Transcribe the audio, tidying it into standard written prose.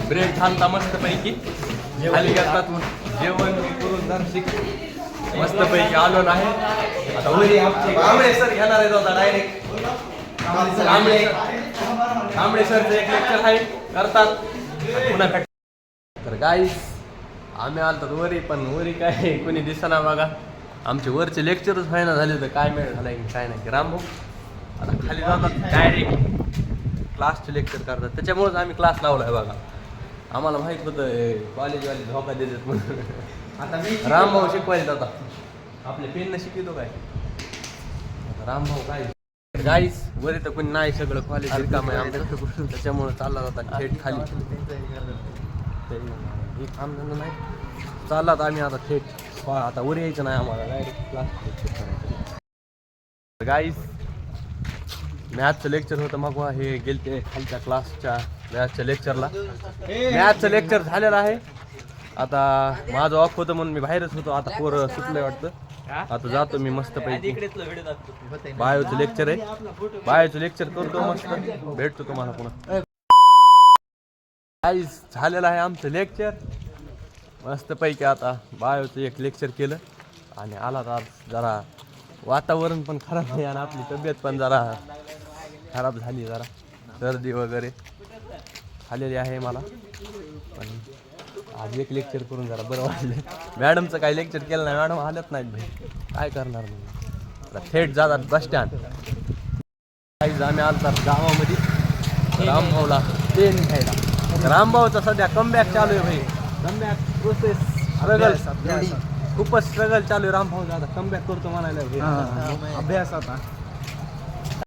break झालता मस्त पैकी खाली घेतात जेवण करून दर्शिक मस्त पैकी आलो नाही आता वरी आमचे कांबळे सर घेणार आहेत आता डायरेक्ट कांबळे सरचं एक लेक्चर आहे करतात पुन्हा तर गाईस आम्ही आलतात वरी पण वरी काय कोणी दिसना बघा आमचे वरचे लेक्चरच व्हायना झाले तर काय मिळत झालं काय नाही रामभाऊ आता खाली जातात डायरेक्ट क्लासचे लेक्चर करतात त्याच्यामुळेच आम्ही क्लास लावला आहे बघा आम्हाला माहित होतं कॉलेजवाले धोका देतात म्हणून आता मी रामभाऊ शिकवायला आता आपल्या पेननं शिकवतो काय रामभाऊ काय गाईस वरी तर कोणी नाही सगळं कॉलेज रिकाम आहे आमच्याकडे त्याच्यामुळे चालला जातात थेट खाली हे काम धंदा नाही चाललात आम्ही आता थेट आता वर यायचं नाही आम्हाला डायरेक्ट क्लास करायचं गाईस मॅथचं लेक्चर होतं मग हे गेलते खालच्या क्लासच्या मॅथच्या लेक्चरला मॅथचं लेक्चर झालेलं आहे आता माझं ऑफ होतं म्हणून मी बाहेरच होतो आता पोरं सुटलंय वाटतं आता जातो मी मस्त पैकी बायोचं लेक्चर आहे बायोचं लेक्चर करतो मस्त भेटतो तुम्हाला पुन्हा गाईस झालेलं आहे आमचं लेक्चर मस्त पैकी आता बायोचं एक लेक्चर केलं आणि आला तर जरा वातावरण पण खराब आहे आणि आपली तब्येत पण जरा खराब झाली जरा सर्दी वगैरे झालेली आहे मला पण आज एक लेक्चर करून जरा बरं वाटलं मॅडमचं काही लेक्चर केलं नाही मॅडम आलत नाहीत भाई काय करणार मग थेट जातात बस स्टँड काही आम्ही आलतात गावामध्ये रामभाऊला पेन घ्यायला रामभाऊचा सध्या कमबॅक चालू आहे भाई कमबॅक प्रोसेस स्ट्रगल खूपच स्ट्रगल चालू आहे रामभाऊचा आता कमबॅक करतो म्हणायला अभ्यास आता